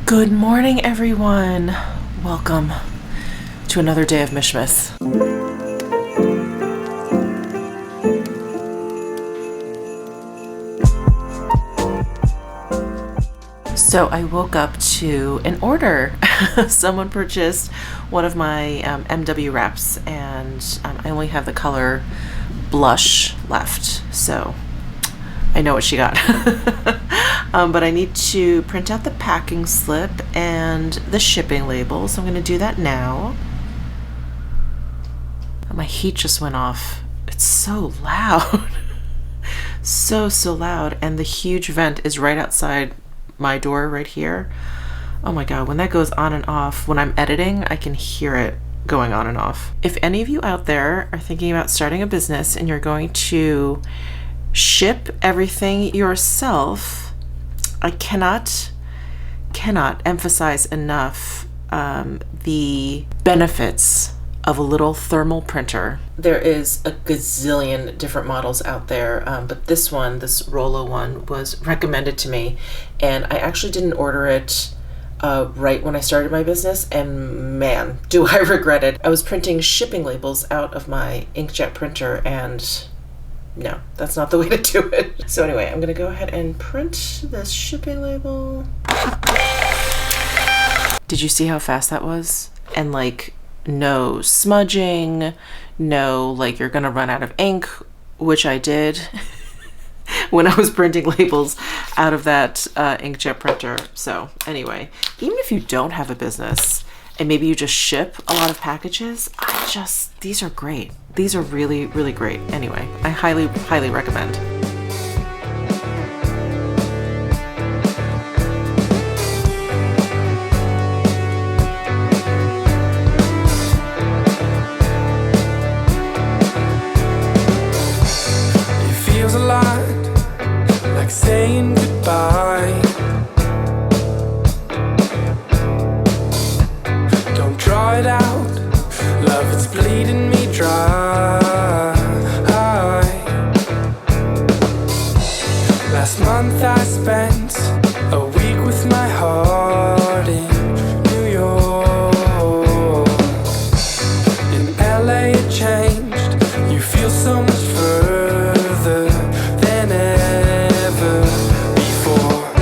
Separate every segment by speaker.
Speaker 1: Good morning, everyone. Welcome to another day of Mishmas. So I woke up to an order. Someone purchased one of my MW wraps, and I only have the color blush left, so I know what she got. But I need to print out the packing slip and the shipping label, so I'm going to do that now. My heat just went off. It's so loud. so loud, and the huge vent is right outside my door right here. Oh my god, when that goes on and off, when I'm editing, I can hear it going on and off. If any of you out there are thinking about starting a business and you're going to ship everything yourself, I cannot emphasize enough the benefits of a little thermal printer. There is a gazillion different models out there, but this one, this Rollo one, was recommended to me, and I actually didn't order it right when I started my business, and man, do I regret it. I was printing shipping labels out of my inkjet printer, and no, that's not the way to do it. So anyway, I'm gonna go ahead and print this shipping label. Did you see how fast that was? And like, no smudging, no like you're gonna run out of ink, which I did when I was printing labels out of that inkjet printer. So anyway, even if you don't have a business and maybe you just ship a lot of packages, these are great. These are really, really great. Anyway, I highly recommend.
Speaker 2: It feels a lot like saying goodbye. Don't draw it out, love, it's bleeding me dry. Last month I spent a week with my heart in New York. In LA it changed, you feel so much further than ever before.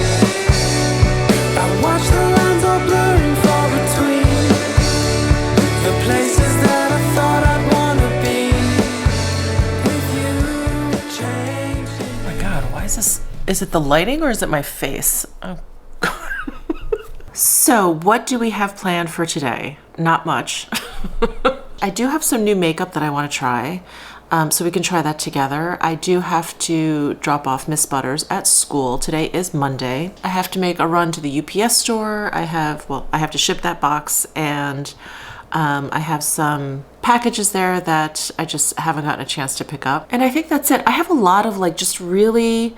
Speaker 2: I watch the lines all blurring far between the places that I thought I'd wanna be. With you changing.
Speaker 1: Oh my god, why is this? Is it the lighting or is it my face? Oh. So what do we have planned for today? Not much. I do have some new makeup that I want to try, so we can try that together. I do have to drop off Miss Butters at school. Today is Monday. I have to make a run to the UPS store. I have to ship that box, and I have some packages there that I just haven't gotten a chance to pick up. And I think that's it. I have a lot of like just really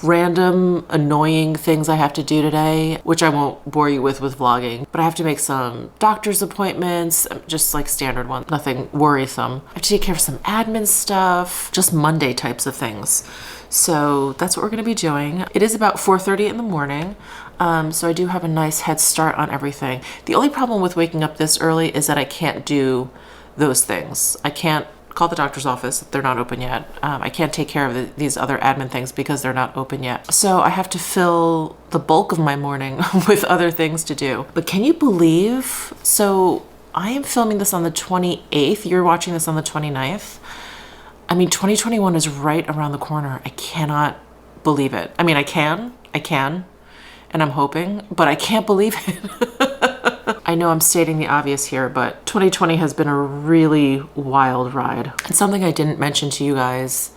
Speaker 1: random annoying things I have to do today, which I won't bore you with vlogging, but I have to make some doctor's appointments, just like standard ones, nothing worrisome. I have to take care of some admin stuff, just Monday types of things. So that's what we're going to be doing. It is about 4:30 in the morning, so I do have a nice head start on everything. The only problem with waking up this early is that I can't do those things. I can't call the doctor's office, they're not open yet. I can't take care of these other admin things because they're not open yet. So I have to fill the bulk of my morning with other things to do. But can you believe, so I am filming this on the 28th, you're watching this on the 29th. I mean, 2021 is right around the corner. I cannot believe it. I mean, I can, and I'm hoping, but I can't believe it. I know I'm stating the obvious here, but 2020 has been a really wild ride. And something I didn't mention to you guys,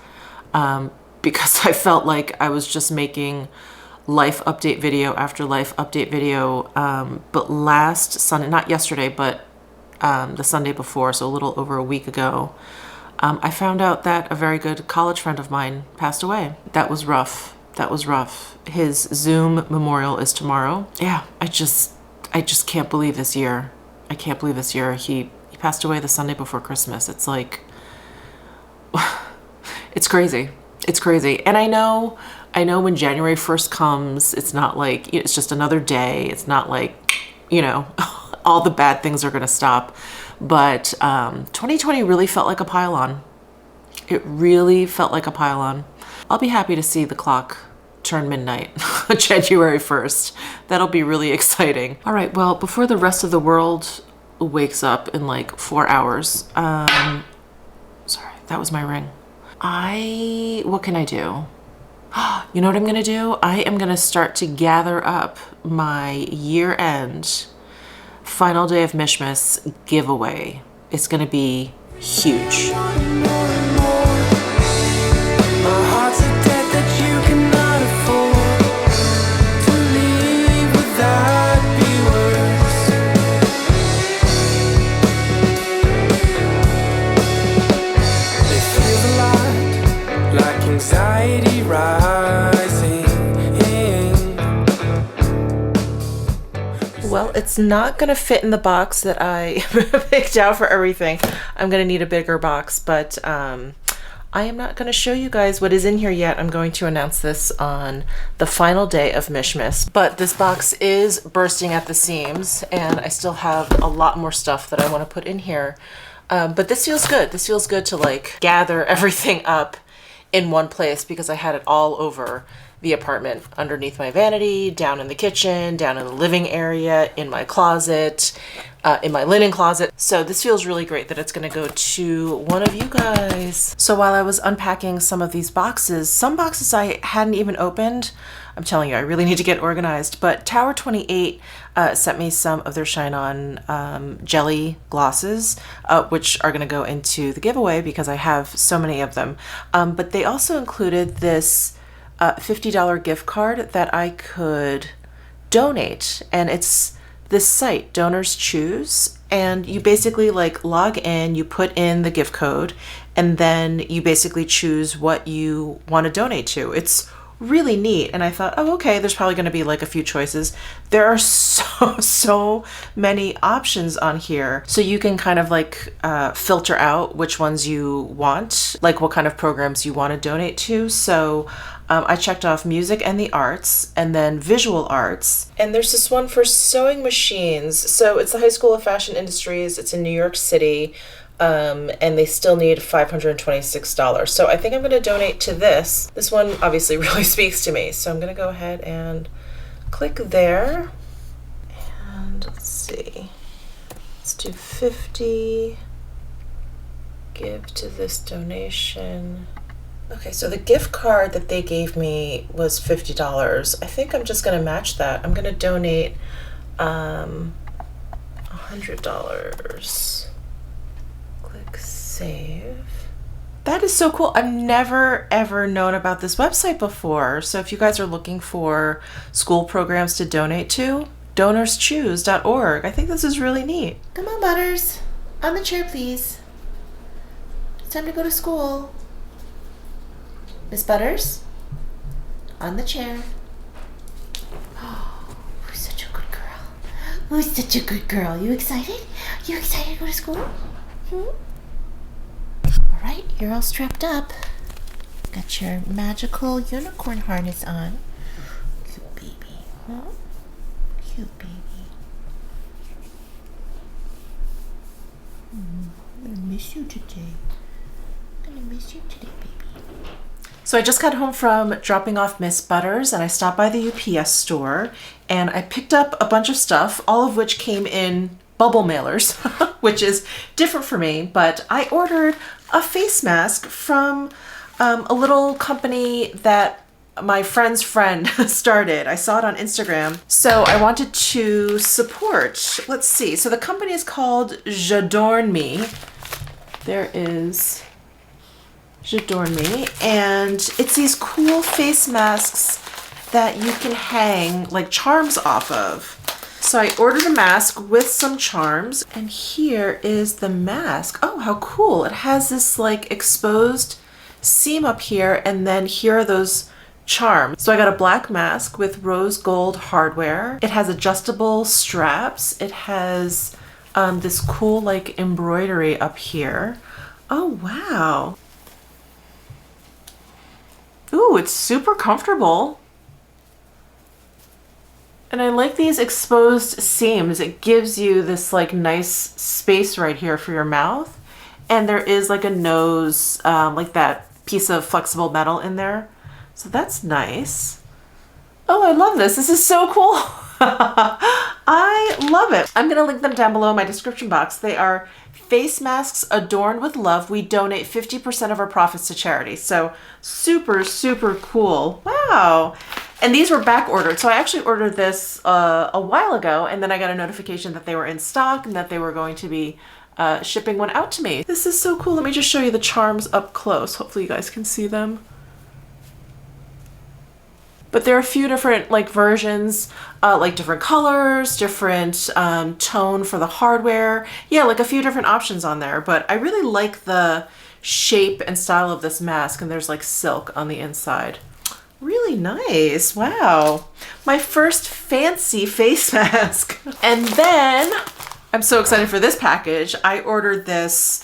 Speaker 1: because I felt like I was just making life update video after life update video, but last Sunday, not yesterday, but the Sunday before, so a little over a week ago, I found out that a very good college friend of mine passed away. That was rough. That was rough. His Zoom memorial is tomorrow. Yeah, I just can't believe this year. I can't believe this year. He passed away the Sunday before Christmas. It's like, it's crazy. It's crazy. And I know I know when January 1st comes, it's not like, it's just another day. It's not like, you know, all the bad things are going to stop. But 2020 really felt like a pile-on. It really felt like a pile-on. I'll be happy to see the clock turn midnight, January 1st. That'll be really exciting. All right, well, before the rest of the world wakes up in like 4 hours, sorry, that was my ring. What can I do? You know what I'm gonna do? I am gonna start to gather up my year-end final day of Mishmas giveaway. It's gonna be huge.
Speaker 2: Anxiety rising.
Speaker 1: Well, it's not gonna fit in the box that I picked out for everything. I'm gonna need a bigger box, but I am not gonna show you guys what is in here yet. I'm going to announce this on the final day of Mishmas. But this box is bursting at the seams, and I still have a lot more stuff that I wanna put in here. But this feels good. This feels good to like gather everything up in one place, because I had it all over the apartment, underneath my vanity, down in the kitchen, down in the living area, in my closet, in my linen closet. So this feels really great that it's gonna go to one of you guys. So while I was unpacking some of these boxes, some boxes I hadn't even opened. I'm telling you, I really need to get organized, but Tower 28 sent me some of their Shine On jelly glosses, which are gonna go into the giveaway because I have so many of them. But they also included this $50 gift card that I could donate, and it's this site, Donors Choose, and you basically like log in, you put in the gift code, and then you basically choose what you want to donate to. It's really neat. And I thought, oh, okay, there's probably going to be like a few choices. There are so many options on here. So you can kind of like filter out which ones you want, like what kind of programs you want to donate to. So I checked off music and the arts, and then visual arts. And there's this one for sewing machines. So it's the High School of Fashion Industries. It's in New York City. And they still need $526. So I think I'm going to donate to this. This one obviously really speaks to me. So I'm going to go ahead and click there. And let's see. Let's do 50. Give to this donation. Okay, so the gift card that they gave me was $50. I think I'm just going to match that. I'm going to donate $100. Click save. That is so cool. I've never ever known about this website before. So if you guys are looking for school programs to donate to, donorschoose.org. I think this is really neat. Come on, Butters. On the chair, please. It's time to go to school. Miss Butters? On the chair. Oh, who's such a good girl? Who's such a good girl? You excited? You excited to go to school? All right, you're all strapped up. Got your magical unicorn harness on. Cute baby. Huh? Cute baby. I'm gonna miss you today. I'm gonna miss you today, baby. So I just got home from dropping off Miss Butters, and I stopped by the UPS store, and I picked up a bunch of stuff, all of which came in bubble mailers, which is different for me, but I ordered a face mask from a little company that my friend's friend started. I saw it on Instagram, so I wanted to support. Let's see. So the company is called J'adorn Me. There is J'adorn Me, and it's these cool face masks that you can hang like charms off of. So I ordered a mask with some charms, and here is the mask. Oh, how cool. It has this like exposed seam up here, and then here are those charms. So I got a black mask with rose gold hardware. It has adjustable straps. It has this cool like embroidery up here. Oh, wow. Ooh, it's super comfortable. And I like these exposed seams. It gives you this like nice space right here for your mouth. And there is like a nose, like that piece of flexible metal in there. So that's nice. Oh, I love this. This is so cool. I love it. I'm going to link them down below in my description box. They are face masks adorned with love. We donate 50% of our profits to charity. So super, super cool. Wow. And these were back ordered. So I actually ordered this a while ago, and then I got a notification that they were in stock and that they were going to be shipping one out to me. This is so cool. Let me just show you the charms up close. Hopefully you guys can see them. But there are a few different like versions, like different colors, different tone for the hardware. Yeah, like a few different options on there. But I really like the shape and style of this mask, and there's like silk on the inside. Really nice. Wow. My first fancy face mask. And then I'm so excited for this package. I ordered this,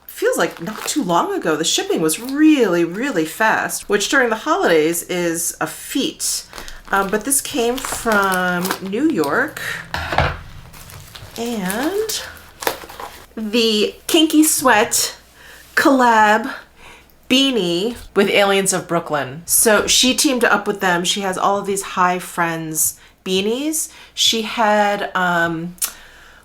Speaker 1: feels like not too long ago. The shipping was really, really fast, which during the holidays is a feat. But this came from New York, and the Kinky Sweat collab beanie with Aliens of Brooklyn. So she teamed up with them. She has all of these Hi Friends beanies. She had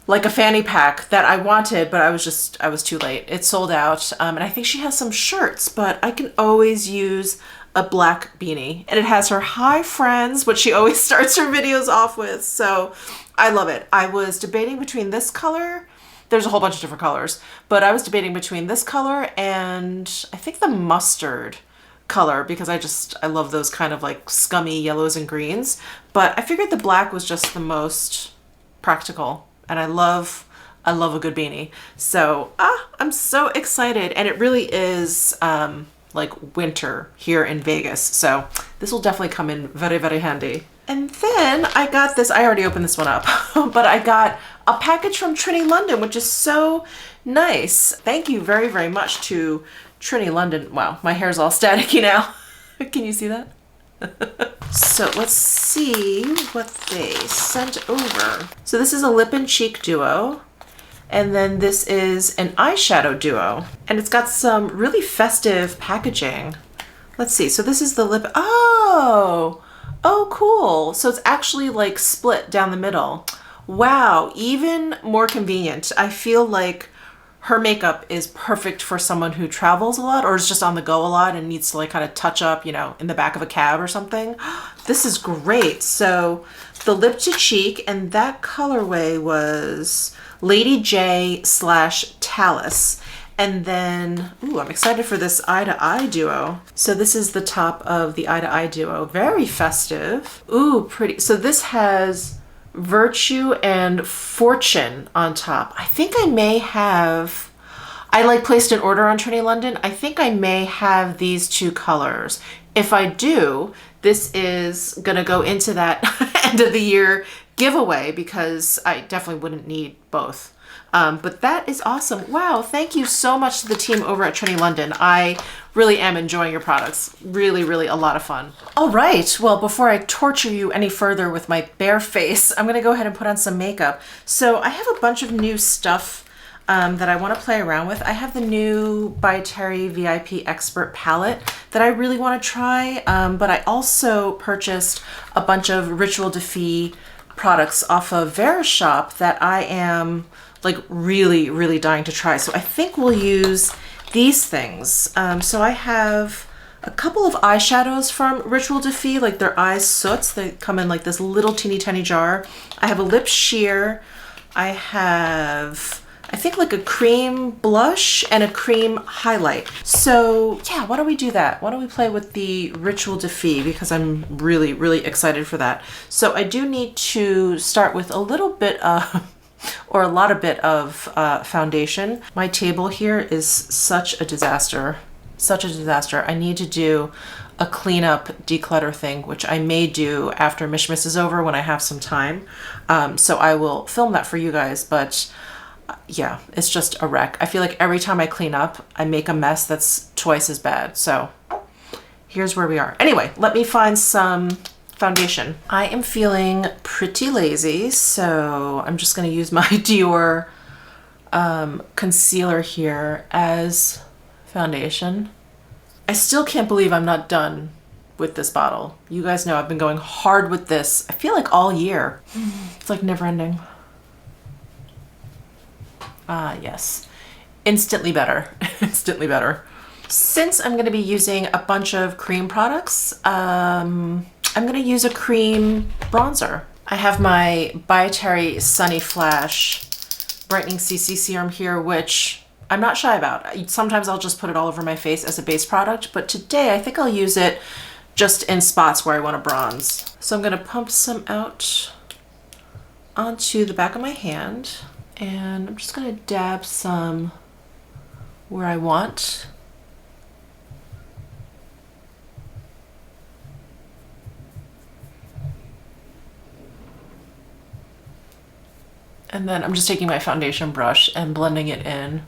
Speaker 1: like a fanny pack that I wanted, but I was too late. It sold out. And I think she has some shirts, but I can always use a black beanie. And it has her Hi Friends, which she always starts her videos off with. So I love it. I was debating between this color. There's a whole bunch of different colors, but I was debating between this color and I think the mustard color, because I love those kind of like scummy yellows and greens. But I figured the black was just the most practical, and I love a good beanie. So I'm so excited, and it really is like winter here in Vegas. So this will definitely come in very, very handy. And then I got this, I already opened this one up, but I got a package from Trinny London, which is so nice. Thank you very, very much to Trinny London. Wow, my hair's all staticky now. Can you see that? So let's see what they sent over. So this is a lip and cheek duo. And then this is an eyeshadow duo. And it's got some really festive packaging. Let's see, so this is the lip, oh, cool. So it's actually like split down the middle. Wow, even more convenient. I feel like her makeup is perfect for someone who travels a lot or is just on the go a lot and needs to like kind of touch up, you know, in the back of a cab or something. This is great. So the lip to cheek, and that colorway was Lady J / Talus. And then, ooh, I'm excited for this eye to eye duo. So this is the top of the eye to eye duo. Very festive. Ooh, pretty. So this has Virtue and Fortune on top. I think I may have, I like placed an order on Trinny London. I think I may have these two colors. If I do, this is gonna go into that end of the year giveaway because I definitely wouldn't need both. But that is awesome. Wow, thank you so much to the team over at Trinny London. I really am enjoying your products. Really, really a lot of fun. All right, well, before I torture you any further with my bare face, I'm gonna go ahead and put on some makeup. So I have a bunch of new stuff that I wanna play around with. I have the new by Terry VIP Expert palette that I really wanna try, but I also purchased a bunch of Rituel de Fille products off of Verishop that I am like really, really dying to try. So I think we'll use these things. So I have a couple of eyeshadows from Rituel de Fille, like their eyes soots. They come in like this little teeny tiny jar. I have a lip sheer. I have, I think like a cream blush and a cream highlight. So yeah, why don't we do that? Why don't we play with the Rituel de Fille, because I'm really, really excited for that. So I do need to start with a little bit of or a lot of bit of foundation. My table here is such a disaster. Such a disaster. I need to do a cleanup, declutter thing, which I may do after Mishmas is over when I have some time. So I will film that for you guys, but yeah, it's just a wreck. I feel like every time I clean up, I make a mess that's twice as bad. So here's where we are. Anyway, let me find some foundation. I am feeling pretty lazy, so I'm just gonna use my Dior concealer here as foundation. I still can't believe I'm not done with this bottle. You guys know I've been going hard with this, I feel like all year. It's like never ending. Ah, yes. Instantly better. Instantly better. Since I'm going to be using a bunch of cream products, I'm going to use a cream bronzer. I have my Dietary Sunny Flash Brightening CC Serum here, which I'm not shy about. Sometimes I'll just put it all over my face as a base product, but today I think I'll use it just in spots where I want to bronze. So I'm going to pump some out onto the back of my hand, and I'm just going to dab some where I want. And then I'm just taking my foundation brush and blending it in.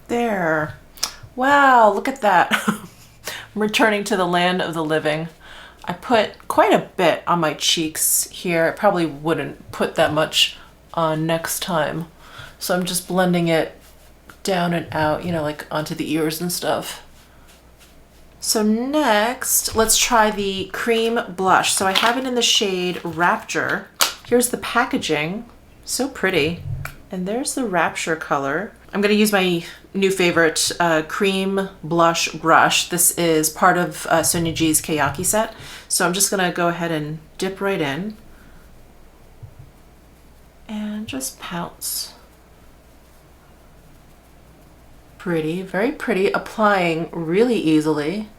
Speaker 1: There. Wow, look at that. I'm returning to the land of the living. I put quite a bit on my cheeks here. I probably wouldn't put that much on next time. So I'm just blending it down and out, you know, like onto the ears and stuff. So next, let's try the cream blush. So I have it in the shade Rapture. Here's the packaging, so pretty. And there's the Rapture color. I'm gonna use my new favorite cream blush brush. This is part of Sonia G's Keyaki set. So I'm just gonna go ahead and dip right in and just pounce. Pretty, very pretty, applying really easily.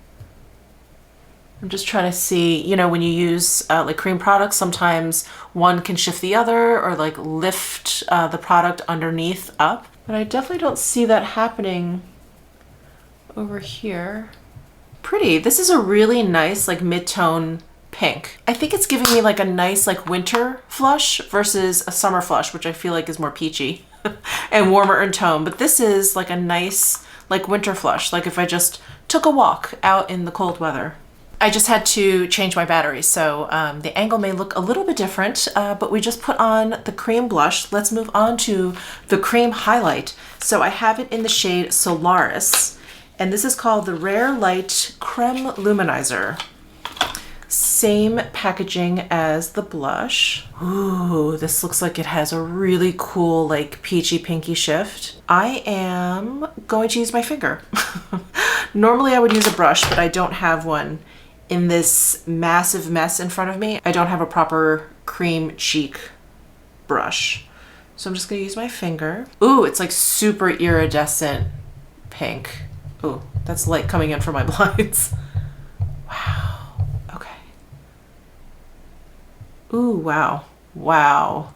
Speaker 1: I'm just trying to see, you know, when you use like cream products, sometimes one can shift the other or like lift the product underneath up. But I definitely don't see that happening over here. Pretty. This is a really nice like mid-tone pink. I think it's giving me like a nice like winter flush versus a summer flush, which I feel like is more peachy and warmer in tone. But this is like a nice like winter flush, like if I just took a walk out in the cold weather. I just had to change my battery, so the angle may look a little bit different, but we just put on the cream blush. Let's move on to the cream highlight. So I have it in the shade Solaris, and this is called the Rare Light Creme Luminizer. Same packaging as the blush. Ooh, this looks like it has a really cool like peachy pinky shift. I am going to use my finger. Normally I would use a brush, but I don't have one. In this massive mess in front of me, I don't have a proper cream cheek brush. So I'm just gonna use my finger. Ooh, it's like super iridescent pink. Ooh, that's light coming in from my blinds. Wow, okay. Ooh, wow, wow.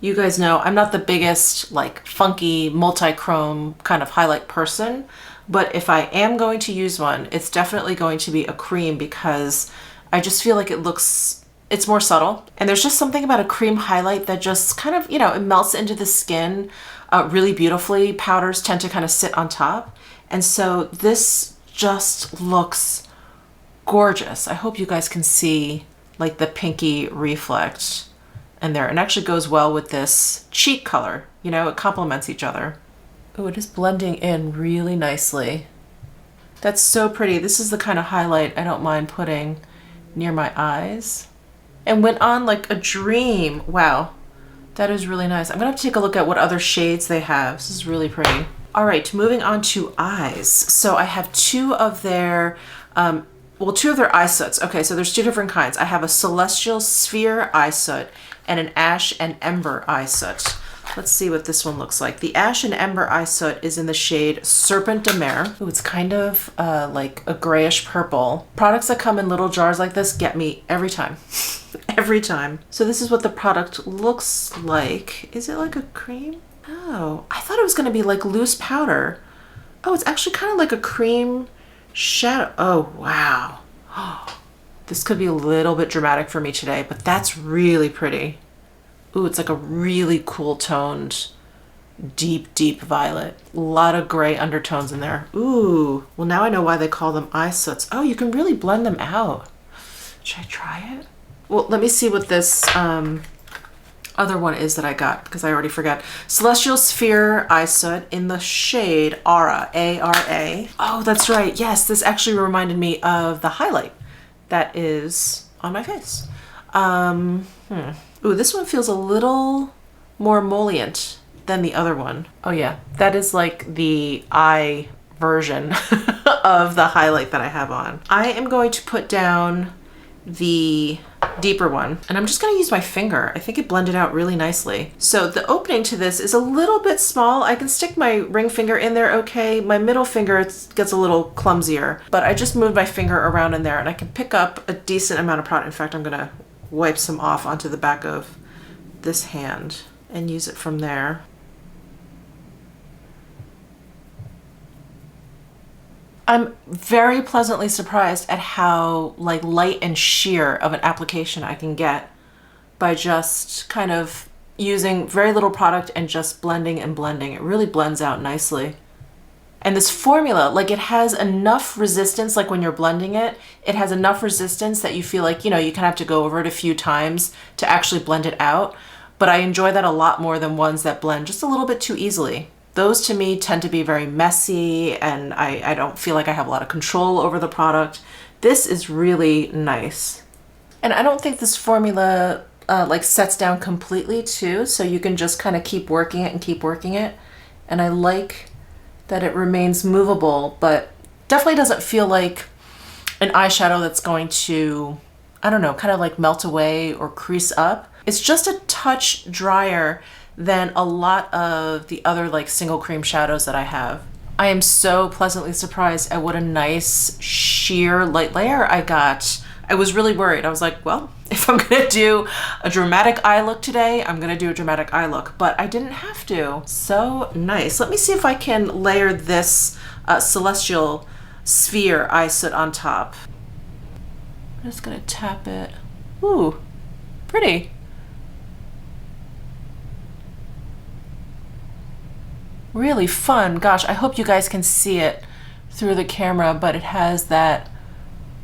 Speaker 1: You guys know I'm not the biggest like funky multi-chrome kind of highlight person, but if I am going to use one, it's definitely going to be a cream because I just feel like it's more subtle. And there's just something about a cream highlight that just kind of, you know, it melts into the skin really beautifully. Powders tend to kind of sit on top. And so this just looks gorgeous. I hope you guys can see like the pinky reflect in there. And actually goes well with this cheek color. You know, it complements each other. Oh, it is blending in really nicely. That's so pretty. This is the kind of highlight I don't mind putting near my eyes. And went on like a dream. Wow, that is really nice. I'm gonna have to take a look at what other shades they have. This is really pretty. All right, moving on to eyes. So I have two of their eye soots. Okay, so there's two different kinds. I have a Celestial Sphere eye soot and an Ash and Ember eye soot. Let's see what this one looks like. The Ash and Ember eye soot is in the shade Serpent de Mer. Ooh, it's kind of like a grayish purple. Products that come in little jars like this get me every time. Every time. So this is what the product looks like. Is it like a cream? Oh, I thought it was gonna be like loose powder. Oh, it's actually kind of like a cream shadow. Oh, wow. This could be a little bit dramatic for me today, but that's really pretty. Ooh, it's like a really cool toned, deep, deep violet. A lot of gray undertones in there. Ooh, well now I know why they call them eye soots. Oh, you can really blend them out. Should I try it? Well, let me see what this other one is that I got, because I already forgot. Celestial Sphere Eye Soot in the shade Aura, A-R-A. Oh, that's right. Yes, this actually reminded me of the highlight that is on my face. Ooh, this one feels a little more emollient than the other one. Oh yeah, that is like the eye version of the highlight that I have on. I am going to put down the deeper one, and I'm just going to use my finger. I think it blended out really nicely. So the opening to this is a little bit small. I can stick my ring finger in there okay. My middle finger gets a little clumsier, but I just moved my finger around in there and I can pick up a decent amount of product. In fact, I'm going to wipe some off onto the back of this hand and use it from there. I'm very pleasantly surprised at how like light and sheer of an application I can get by just kind of using very little product and just blending and blending. It really blends out nicely. And this formula, like it has enough resistance, like when you're blending it, it has enough resistance that you feel like, you know, you kind of have to go over it a few times to actually blend it out. But I enjoy that a lot more than ones that blend just a little bit too easily. Those to me tend to be very messy and I don't feel like I have a lot of control over the product. This is really nice. And I don't think this formula like sets down completely too, so you can just kind of keep working it and keep working it. And I like that it remains movable, but definitely doesn't feel like an eyeshadow that's going to, I don't know, kind of like melt away or crease up. It's just a touch drier than a lot of the other like single cream shadows that I have. I am so pleasantly surprised at what a nice sheer light layer I got. I was really worried. I was like, well, if I'm gonna do a dramatic eye look today, I'm gonna do a dramatic eye look, but I didn't have to. So nice. Let me see if I can layer this Celestial Sphere eye soot on top. I'm just gonna tap it. Ooh, pretty. Really fun. Gosh, I hope you guys can see it through the camera, but it has that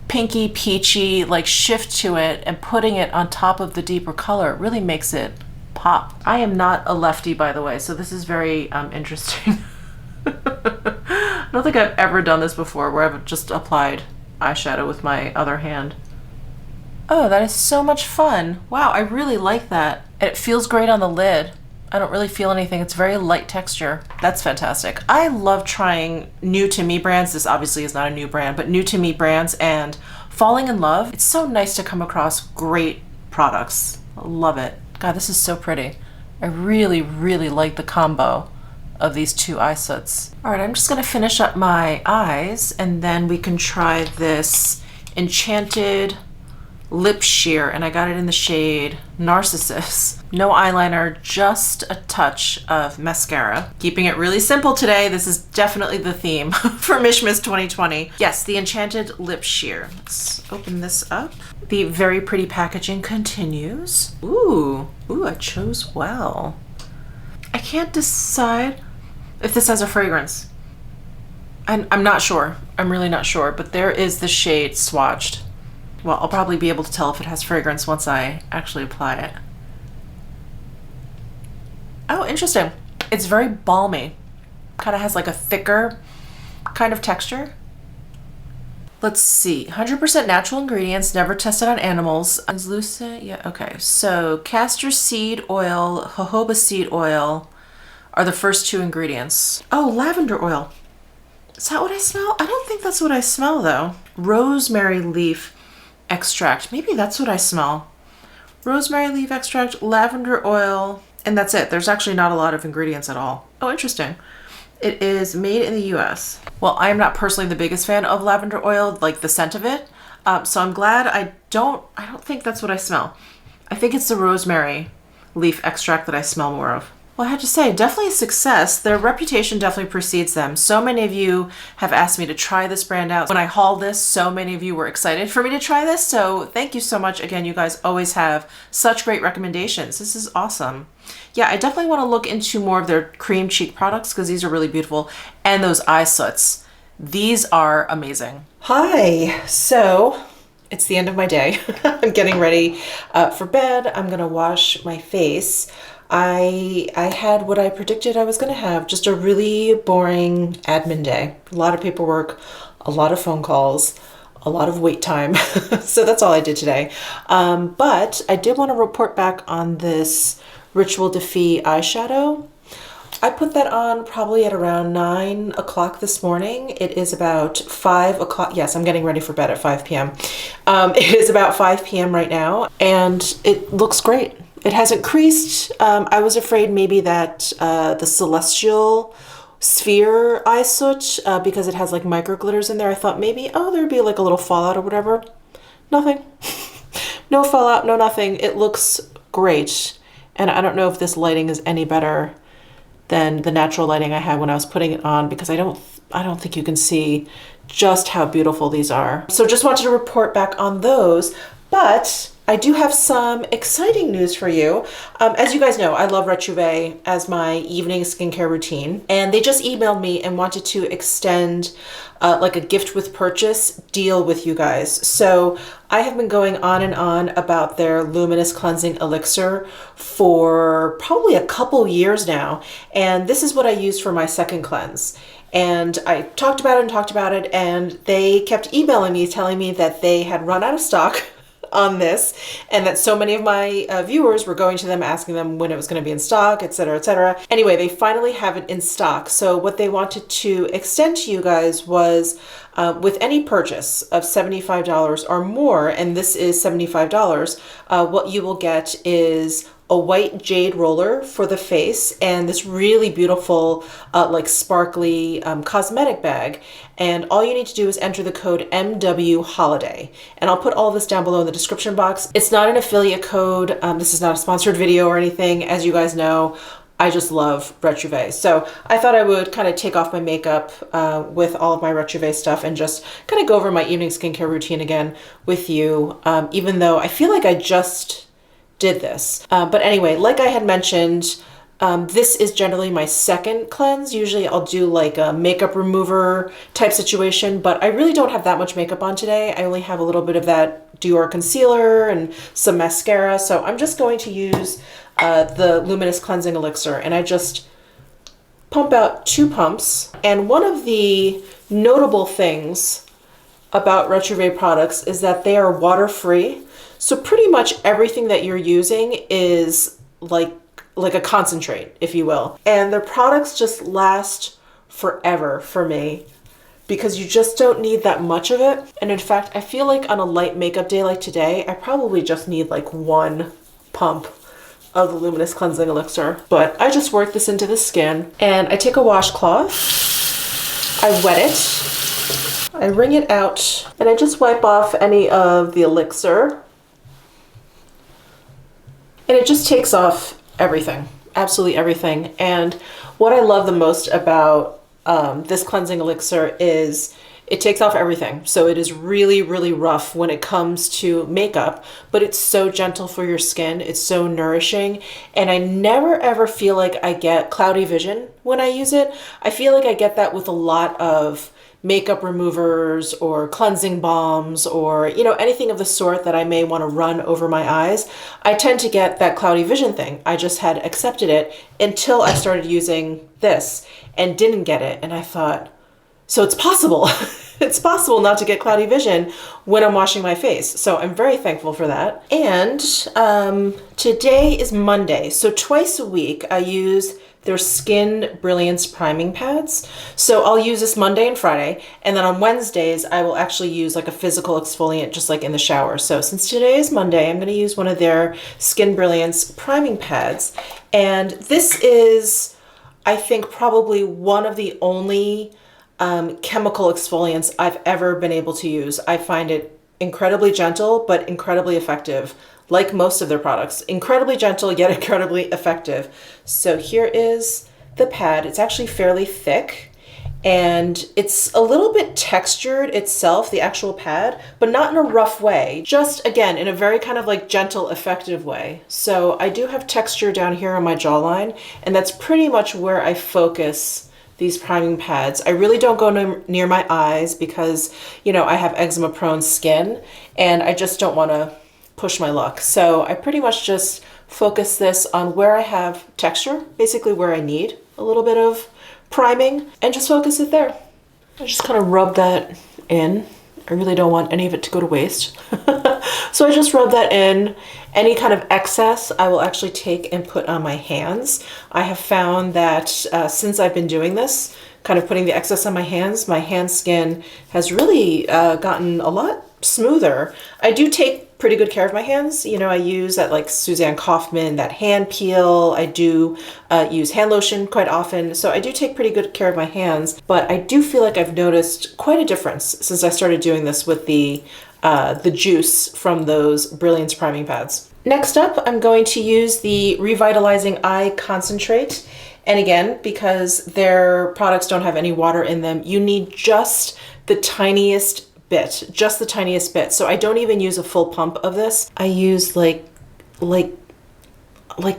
Speaker 1: pinky peachy like shift to it, and putting it on top of the deeper color really makes it pop. I am not a lefty, by the way, so this is very interesting. I don't think I've ever done this before where I've just applied eyeshadow with my other hand. Oh, that is so much fun. Wow, I really like that. It feels great on the lid. I don't really feel anything. It's very light texture. That's fantastic. I love trying new to me brands. This obviously is not a new brand, but new to me brands and falling in love. It's so nice to come across great products. I love it. God, this is so pretty. I really, really like the combo of these two eye soots. All right, I'm just gonna finish up my eyes and then we can try this Enchanted Lip Shear, and I got it in the shade Narcissus. No eyeliner, just a touch of mascara. Keeping it really simple today. This is definitely the theme for Mishmas 2020. Yes, the Enchanted Lip Shear. Let's open this up. The very pretty packaging continues. Ooh, I chose well. I can't decide if this has a fragrance. I'm not sure. I'm really not sure, but there is the shade swatched. Well, I'll probably be able to tell if it has fragrance once I actually apply it. Oh, interesting. It's very balmy. Kind of has like a thicker kind of texture. Let's see. 100% natural ingredients, never tested on animals. Translucent, yeah, okay. So castor seed oil, jojoba seed oil are the first two ingredients. Oh, lavender oil. Is that what I smell? I don't think that's what I smell though. Rosemary leaf extract. Maybe that's what I smell. Rosemary leaf extract, lavender oil, and that's it. There's actually not a lot of ingredients at all. Oh, interesting. It is made in the US. Well, I am not personally the biggest fan of lavender oil, like the scent of it. So I'm glad I don't think that's what I smell. I think it's the rosemary leaf extract that I smell more of. Well, I have to say, definitely a success. Their reputation definitely precedes them. So many of you have asked me to try this brand out. When I hauled this, so many of you were excited for me to try this. So thank you so much. Again, you guys always have such great recommendations. This is awesome. Yeah, I definitely want to look into more of their cream cheek products because these are really beautiful. And those eye soots. These are amazing. Hi. So it's the end of my day. I'm getting ready for bed. I'm going to wash my face. I had what I predicted I was going to have, just a really boring admin day. A lot of paperwork, a lot of phone calls, a lot of wait time. So that's all I did today. But I did want to report back on this Rituel de Fille eyeshadow. I put that on probably at around 9 o'clock this morning. It is about 5 o'clock. Yes, I'm getting ready for bed at 5 p.m. It is about 5 p.m. right now, and it looks great. It hasn't creased. I was afraid maybe that the Celestial Sphere eye soot, because it has like micro glitters in there, I thought maybe, oh, there'd be like a little fallout or whatever. Nothing. No fallout, no nothing. It looks great. And I don't know if this lighting is any better than the natural lighting I had when I was putting it on, because I don't think you can see just how beautiful these are. So just wanted to report back on those, but I do have some exciting news for you. As you guys know, I love Rituel as my evening skincare routine, and they just emailed me and wanted to extend like a gift with purchase deal with you guys. So I have been going on and on about their Luminous cleansing elixir for probably a couple years now, and this is what I use for my second cleanse. And I talked about it, and they kept emailing me telling me that they had run out of stock on this, and that so many of my viewers were going to them asking them when it was going to be in stock, etc., etc. Anyway, they finally have it in stock. So what they wanted to extend to you guys was with any purchase of $75 or more, and this is $75, what you will get is a white jade roller for the face and this really beautiful like sparkly cosmetic bag. And all you need to do is enter the code MW Holiday. And I'll put all this down below in the description box. It's not an affiliate code. This is not a sponsored video or anything. As you guys know, I just love Rituel. So I thought I would kind of take off my makeup with all of my Rituel stuff and just kind of go over my evening skincare routine again with you, even though I feel like I just did this. But anyway, like I had mentioned, this is generally my second cleanse. Usually I'll do like a makeup remover type situation, but I really don't have that much makeup on today. I only have a little bit of that Dior concealer and some mascara. So I'm just going to use the Luminous cleansing elixir, and I just pump out 2 pumps. And one of the notable things about Rituel products is that they are water-free. So pretty much everything that you're using is like a concentrate, if you will. And their products just last forever for me because you just don't need that much of it. And in fact, I feel like on a light makeup day like today, I probably just need like 1 pump of the Luminous cleansing elixir. But I just work this into the skin, and I take a washcloth, I wet it, I wring it out, and I just wipe off any of the elixir. And it just takes off everything, absolutely everything. And what I love the most about this cleansing elixir is it takes off everything. So it is really, really rough when it comes to makeup, but it's so gentle for your skin. It's so nourishing. And I never ever feel like I get cloudy vision when I use it. I feel like I get that with a lot of makeup removers or cleansing balms or, you know, anything of the sort that I may want to run over my eyes. I tend to get that cloudy vision thing. I just had accepted it until I started using this and didn't get it. And I thought, so it's possible. It's possible not to get cloudy vision when I'm washing my face. So I'm very thankful for that. And today is Monday. So twice a week I use their Skin Brilliance priming pads. So I'll use this Monday and Friday, and then on Wednesdays I will actually use like a physical exfoliant just like in the shower. So since today is Monday, I'm going to use one of their Skin Brilliance priming pads. And this is, I think, probably one of the only chemical exfoliants I've ever been able to use. I find it incredibly gentle, but incredibly effective. like most of their products. Incredibly gentle, yet incredibly effective. So here is the pad. It's actually fairly thick. And it's a little bit textured itself, the actual pad, but not in a rough way. Just, again, in a very kind of like gentle, effective way. So I do have texture down here on my jawline, and that's pretty much where I focus these priming pads. I really don't go near my eyes because, you know, I have eczema prone skin, and I just don't want to push my luck. So I pretty much just focus this on where I have texture, basically where I need a little bit of priming, and just focus it there. I just kind of rub that in. I really don't want any of it to go to waste. So I just rub that in. Any kind of excess I will actually take and put on my hands. I have found that since I've been doing this, kind of putting the excess on my hand skin has really gotten a lot smoother. I do take pretty good care of my hands. You know, I use that like Suzanne Kaufman, that hand peel. I do use hand lotion quite often. So I do take pretty good care of my hands, but I do feel like I've noticed quite a difference since I started doing this with the juice from those Brilliance priming pads. Next up, I'm going to use the Revitalizing Eye Concentrate. And again, because their products don't have any water in them, you need just the tiniest bit, just the tiniest bit. So I don't even use a full pump of this. I use like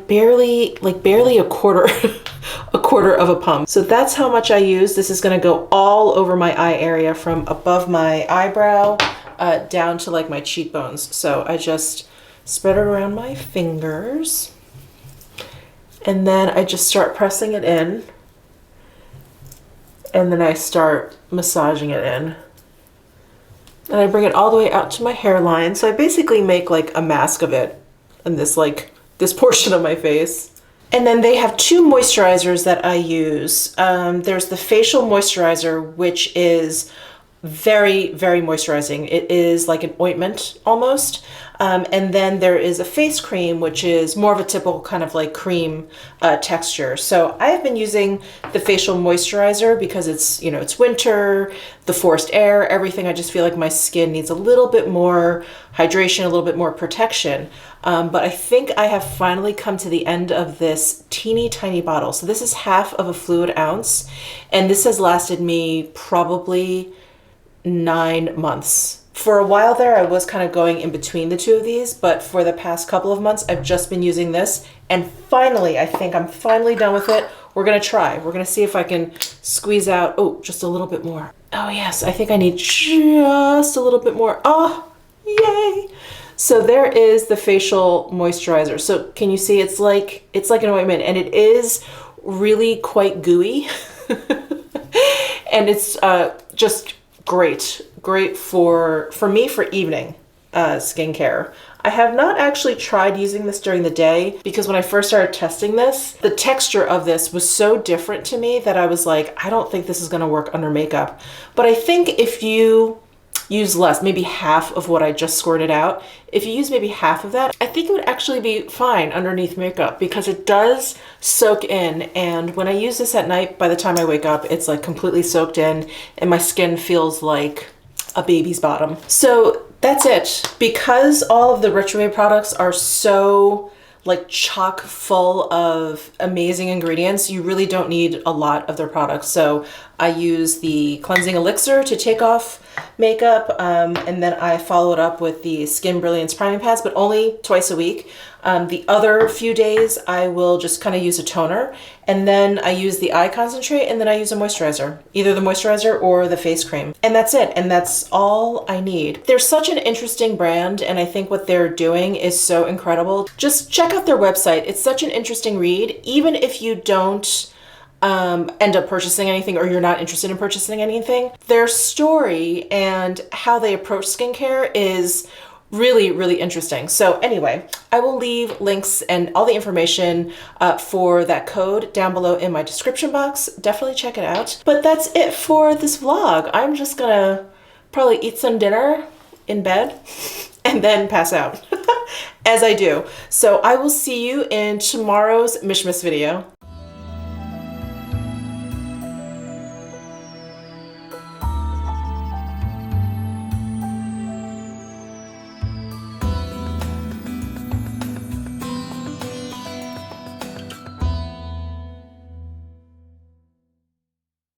Speaker 1: barely a quarter a quarter of a pump. So that's how much I use. This is going to go all over my eye area from above my eyebrow down to like my cheekbones. So I just spread it around my fingers, and then I just start pressing it in, and then I start massaging it in. And I bring it all the way out to my hairline. So I basically make like a mask of it in this portion of my face. And then they have two moisturizers that I use. There's the facial moisturizer, which is very, very moisturizing. It is like an ointment almost. And then there is a face cream, which is more of a typical kind of like cream texture. So I have been using the facial moisturizer because it's, you know, it's winter, the forced air, everything. I just feel like my skin needs a little bit more hydration, a little bit more protection. But I think I have finally come to the end of this teeny tiny bottle. So this is half of a fluid ounce, and this has lasted me probably 9 months. For a while there, I was kind of going in between the two of these, but for the past couple of months, I've just been using this. And finally, I think I'm finally done with it. We're going to try. We're going to see if I can squeeze out, oh, just a little bit more. Oh yes, I think I need just a little bit more. Oh, yay. So there is the facial moisturizer. So can you see it's like an ointment, and it is really quite gooey. And it's just great for me for evening skincare. I have not actually tried using this during the day because when I first started testing this, the texture of this was so different to me that I was like, I don't think this is going to work under makeup. But I think if you use less, maybe half of what I just squirted out, if you use maybe half of that, I think it would actually be fine underneath makeup because it does soak in. And when I use this at night, by the time I wake up, it's like completely soaked in and my skin feels like a baby's bottom. So that's it. Because all of the Rituel products are so like chock full of amazing ingredients, you really don't need a lot of their products. So I use the cleansing elixir to take off makeup, and then I follow it up with the Skin Brilliance priming pads, but only twice a week. The other few days I will just kind of use a toner, and then I use the eye concentrate, and then I use a moisturizer, either the moisturizer or the face cream. And that's it, and that's all I need. They're such an interesting brand, and I think what they're doing is so incredible. Just check out their website. It's such an interesting read, even if you don't end up purchasing anything or you're not interested in purchasing anything. Their story and how they approach skincare is really, really interesting. So anyway, I will leave links and all the information for that code down below in my description box. Definitely check it out. But that's it for this vlog. I'm just gonna probably eat some dinner in bed and then pass out as I do. So I will see you in tomorrow's Mishmas video.